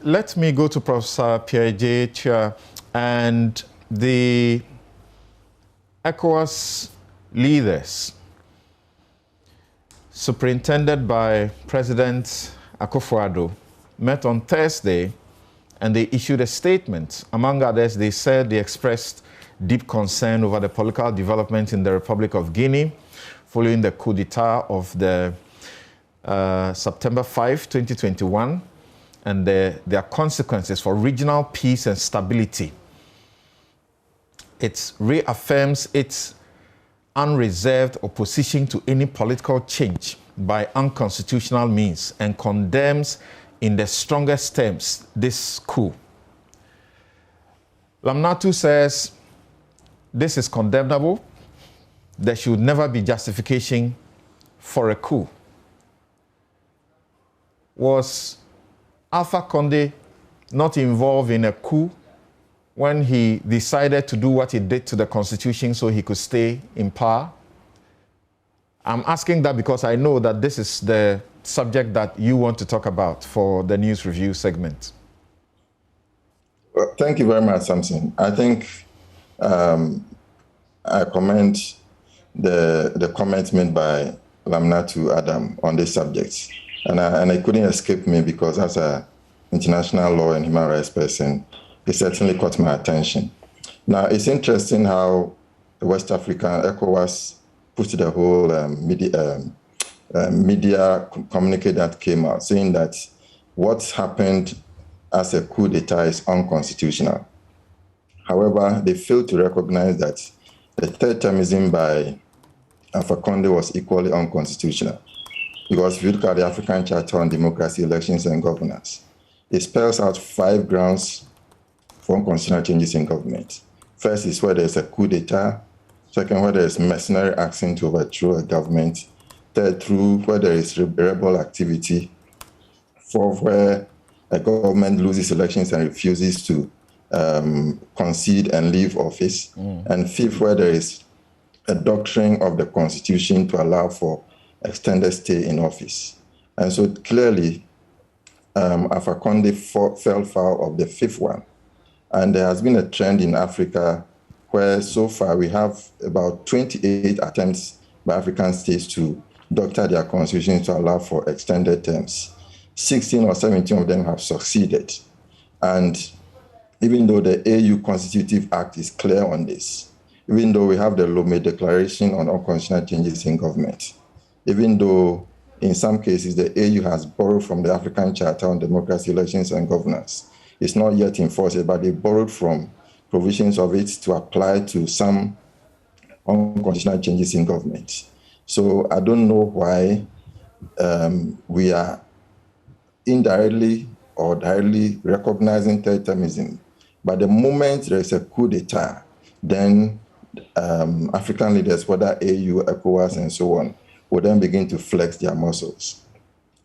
let me go to Professor Appiagyei-Atua and the ECOWAS leaders, superintended by President Akufo-Addo, met on Thursday and they issued a statement. Among others, they said they expressed deep concern over the political development in the Republic of Guinea following the coup d'etat of the September 5, 2021, and their consequences for regional peace and stability. It reaffirms its unreserved opposition to any political change by unconstitutional means and condemns in the strongest terms this coup. Lamnatu says this is condemnable. There should never be justification for a coup. Was Alpha Condé not involved in a coup when he decided to do what he did to the Constitution so he could stay in power? I'm asking that because I know that this is the subject that you want to talk about for the news review segment. Well, thank you very much, Samson. I think I commend the comments made by Lamnatu Adam on this subject. And it couldn't escape me because as an international law and human rights person, it certainly caught my attention. Now, it's interesting how the West African ECOWAS put the whole media communique that came out, saying that what's happened as a coup d'etat is unconstitutional. However, they failed to recognize that the third termism by Alpha Condé was equally unconstitutional. Because if you look at the African Charter on Democracy, Elections and Governance, it spells out 5 grounds for unconstitutional changes in government. First is where there's a coup d'etat. Second, where there is mercenary action to overthrow a government. Third, through where there is rebel activity. Fourth, where a government loses elections and refuses to concede and leave office. And fifth, where there is a doctrine of the Constitution to allow for extended stay in office. And so clearly, Alpha Condé fell foul of the fifth one. And there has been a trend in Africa where so far we have about 28 attempts by African states to doctor their constitutions to allow for extended terms. 16 or 17 of them have succeeded. And even though the AU Constitutive Act is clear on this, even though we have the Lomé Declaration on unconstitutional changes in government, even though in some cases the AU has borrowed from the African Charter on Democracy, Elections and Governance, it's not yet enforced, but they borrowed from provisions of it to apply to some unconstitutional changes in government. So I don't know why we are indirectly or directly recognizing third termism. But the moment there is a coup d'etat, then African leaders, whether AU, ECOWAS, and so on, will then begin to flex their muscles.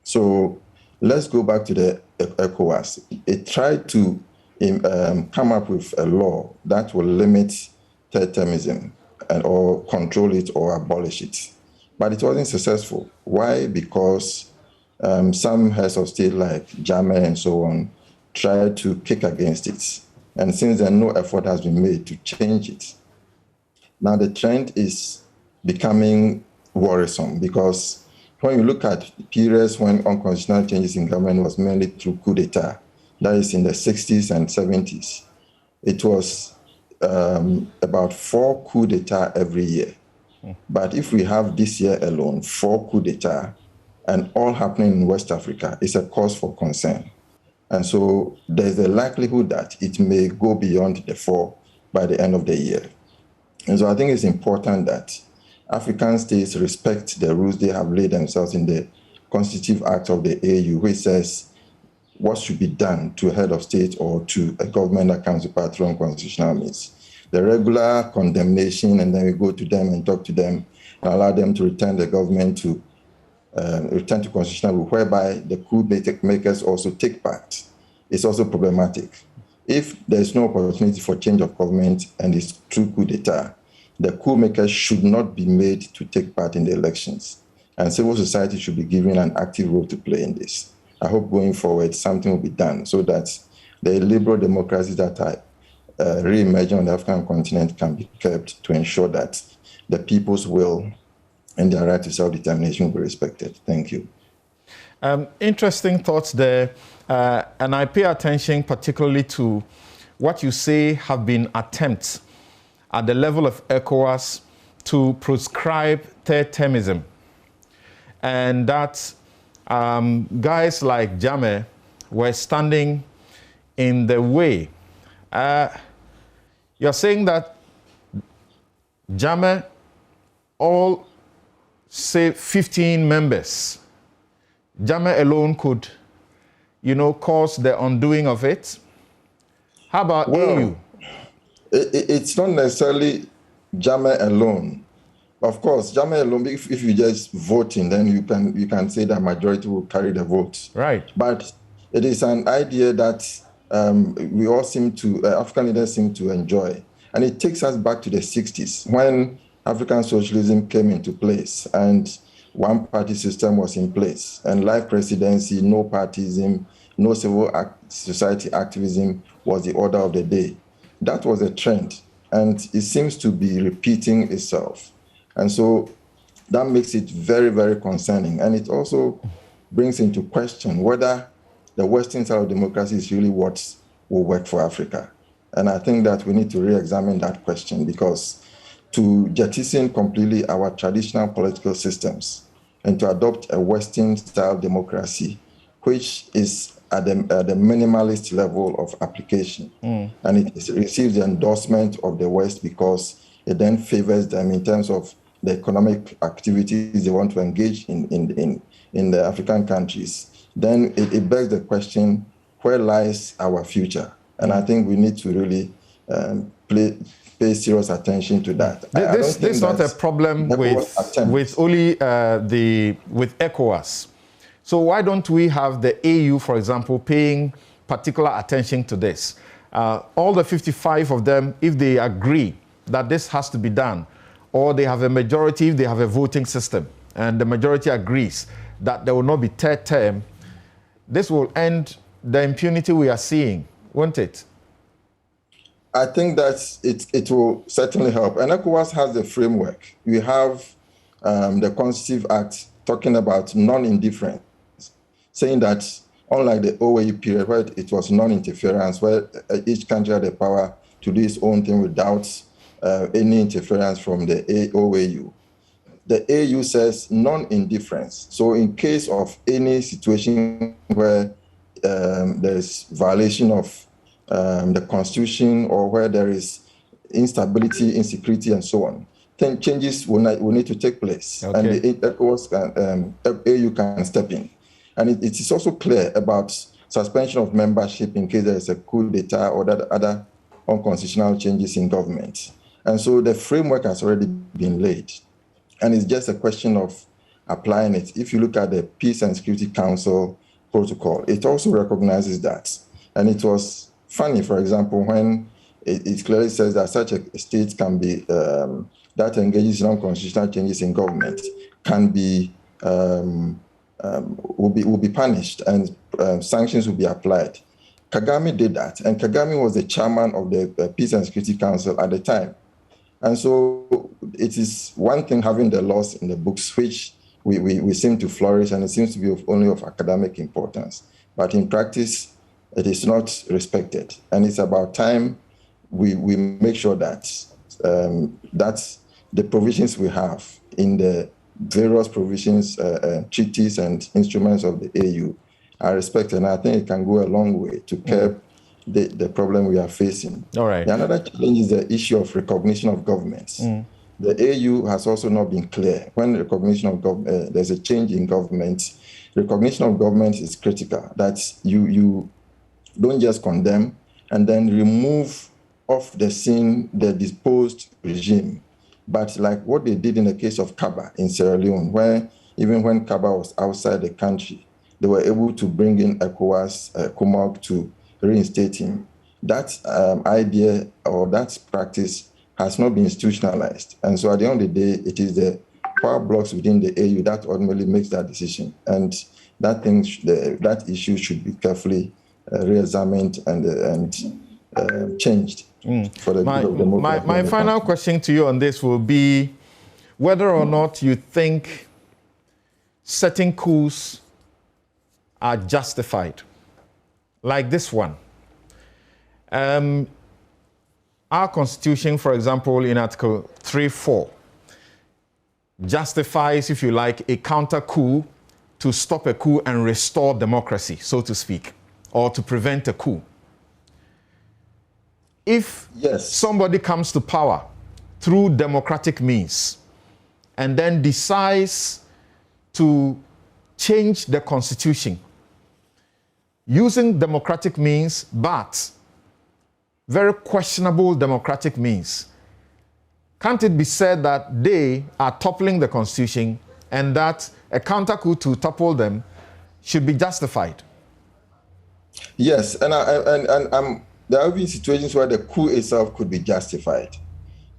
So let's go back to the ECOWAS. It tried to come up with a law that will limit third termism and or control it or abolish it. But it wasn't successful. Why? Because some heads of state like Jammeh and so on tried to kick against it. And since then, no effort has been made to change it. Now the trend is becoming worrisome because when you look at periods when unconstitutional changes in government was mainly through coup d'etat, that is in the 60s and 70s, it was about 4 coup d'etat every year. But if we have this year alone 4 coup d'etat and all happening in West Africa, it's a cause for concern. And so there's a likelihood that it may go beyond the 4 by the end of the year. And so I think it's important that African states respect the rules they have laid themselves in the Constitutive Act of the AU, which says what should be done to a head of state or to a government that comes to power through unconstitutional means. The regular condemnation, and then we go to them and talk to them and allow them to return the government to return to constitutional rule, whereby the coup makers also take part. It's also problematic. If there's no opportunity for change of government and it's true coup d'etat, the coup makers should not be made to take part in the elections. And civil society should be given an active role to play in this. I hope going forward something will be done so that the liberal democracies that are re-emerging on the African continent can be kept to ensure that the people's will and their right to self-determination will be respected. Thank you. Interesting thoughts there. And I pay attention particularly to what you say have been attempts at the level of ECOWAS to prescribe third-termism. And that guys like Jammeh were standing in the way. You're saying that Jammeh, all, say, 15 members, Jammeh alone could, cause the undoing of it? How about AU? It's not necessarily Jammeh alone. Of course, Jammeh alone, if you just voting, then you can say that majority will carry the vote. Right. But it is an idea that we all African leaders seem to enjoy. And it takes us back to the 60s when African socialism came into place and one-party system was in place. And life presidency, no partyism, no civil society activism was the order of the day. That was a trend, and it seems to be repeating itself. And so that makes it very, very concerning. And it also brings into question whether the Western style of democracy is really what will work for Africa. And I think that we need to re-examine that question, because to jettison completely our traditional political systems and to adopt a Western style democracy, which is at the minimalist level of application, and it receives the endorsement of the West because it then favors them in terms of the economic activities they want to engage in the African countries, then it begs the question, where lies our future? And I think we need to really pay serious attention to that. This is not a problem with only with ECOWAS. So why don't we have the AU, for example, paying particular attention to this? All the 55 of them, if they agree that this has to be done, or they have a majority, if they have a voting system, and the majority agrees that there will not be third term, this will end the impunity we are seeing, won't it? I think that it will certainly help. And ECOWAS has the framework. We have the Constitutive Act talking about non-indifference, saying that unlike the OAU period where it was non-interference, where each country had the power to do its own thing without any interference from the OAU, the AU says non-indifference. So in case of any situation where there's violation of the Constitution, or where there is instability, insecurity, and so on, then changes will need to take place. Okay. And the ECOWAS AU can step in. And it is also clear about suspension of membership in case there is a coup d'etat or other unconstitutional changes in government. And so the framework has already been laid. And it's just a question of applying it. If you look at the Peace and Security Council protocol, it also recognizes that. And it was funny, for example, when it clearly says that such a state can be, that engages in unconstitutional changes in government, can be, will be punished, and sanctions will be applied. Kagame did that, and Kagame was the chairman of the Peace and Security Council at the time. And so it is one thing having the laws in the books, which we seem to flourish, and it seems to be only of academic importance. But in practice, it is not respected. And it's about time we make sure that that's the provisions we have in the various provisions, treaties and instruments of the AU are respected. And I think it can go a long way to curb the problem we are facing. All right. Another challenge is the issue of recognition of governments. The AU has also not been clear. When recognition of government, there's a change in government, recognition of government is critical. That you don't just condemn and then remove off the scene the disposed regime. But like what they did in the case of Kaba in Sierra Leone, where even when Kaba was outside the country, they were able to bring in ECOWAS, Kumok to reinstate him. That idea or that practice has not been institutionalized. And so at the end of the day, it is the power blocks within the AU that ultimately makes that decision. And that issue should be carefully re-examined and changed for the good of democracy. My final question to you on this will be whether or not you think certain coups are justified, like this one. Our Constitution, for example, in Article 3.4, justifies, if you like, a counter coup to stop a coup and restore democracy, so to speak, or to prevent a coup. If somebody comes to power through democratic means and then decides to change the Constitution using democratic means, but very questionable democratic means, can't it be said that they are toppling the Constitution and that a counter coup to topple them should be justified? Yes, and there have been situations where the coup itself could be justified.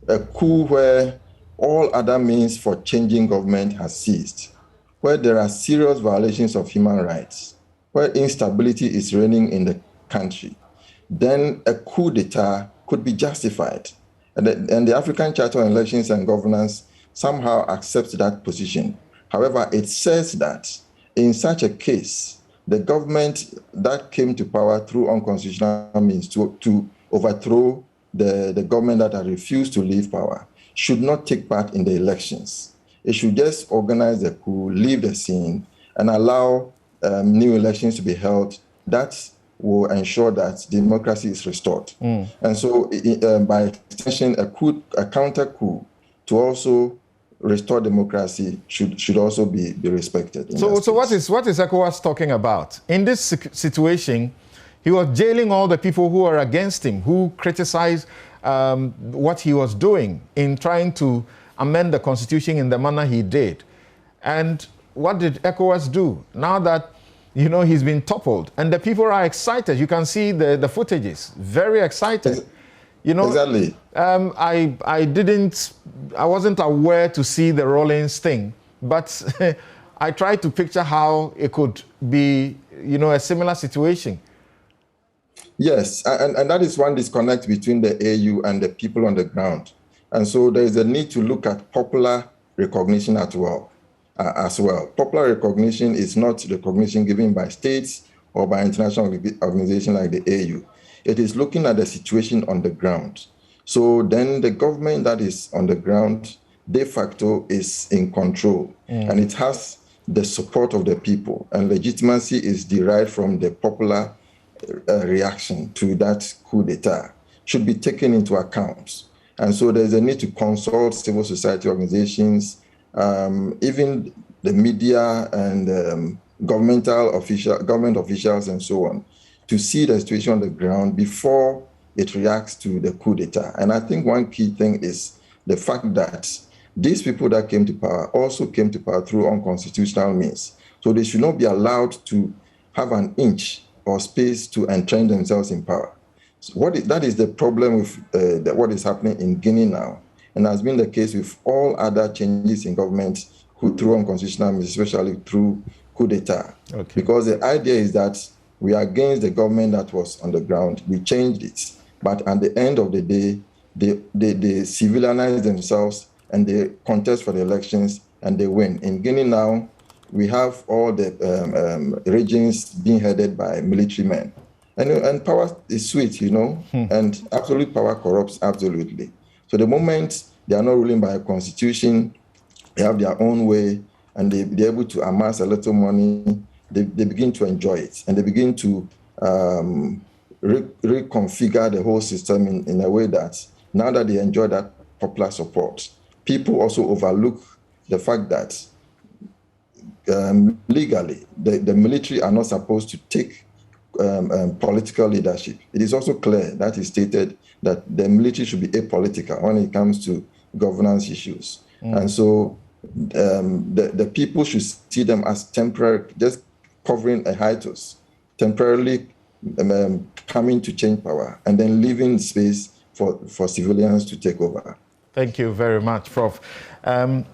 A coup where all other means for changing government has ceased, where there are serious violations of human rights, where instability is reigning in the country, then a coup d'etat could be justified. And the African Charter on Elections and Governance somehow accepts that position. However, it says that in such a case, the government that came to power through unconstitutional means to overthrow the government that had refused to leave power should not take part in the elections. It should just organize the coup, leave the scene, and allow new elections to be held. That will ensure that democracy is restored. And so by extension, a counter coup to also restore democracy should also be respected. So what is ECOWAS talking about? In this situation, he was jailing all the people who are against him, who criticized what he was doing in trying to amend the Constitution in the manner he did. And what did ECOWAS do? Now that he's been toppled, and the people are excited. You can see the footages, very excited. Exactly. I wasn't aware to see the Rawlings thing, but I tried to picture how it could be, a similar situation. Yes, and that is one disconnect between the AU and the people on the ground. And so there is a need to look at popular recognition as well. Popular recognition is not recognition given by states or by international organizations like the AU. It is looking at the situation on the ground. So then the government that is on the ground de facto is in control, and it has the support of the people, and legitimacy is derived from the popular reaction to that coup d'etat should be taken into account. And so there's a need to consult civil society organizations, even the media and government officials and so on, to see the situation on the ground before it reacts to the coup d'etat. And I think one key thing is the fact that these people that came to power also came to power through unconstitutional means. So they should not be allowed to have an inch or space to entrench themselves in power. So that is the problem with what is happening in Guinea now, and has been the case with all other changes in government through unconstitutional means, especially through coup d'etat. Okay. Because the idea is that we are against the government that was on the ground. We changed it. But at the end of the day, they civilianize themselves and they contest for the elections and they win. In Guinea now, we have all the regions being headed by military men. And power is sweet, and absolute power corrupts absolutely. So the moment they are not ruling by a constitution, they have their own way, and they're able to amass a little money, they begin to enjoy it, and they begin to reconfigure the whole system in a way that now that they enjoy that popular support, people also overlook the fact that legally the military are not supposed to take political leadership. It is also clear that is stated that the military should be apolitical when it comes to governance issues. And so the people should see them as temporary, just covering a hiatus, temporarily coming to change power, and then leaving space for civilians to take over. Thank you very much, Prof.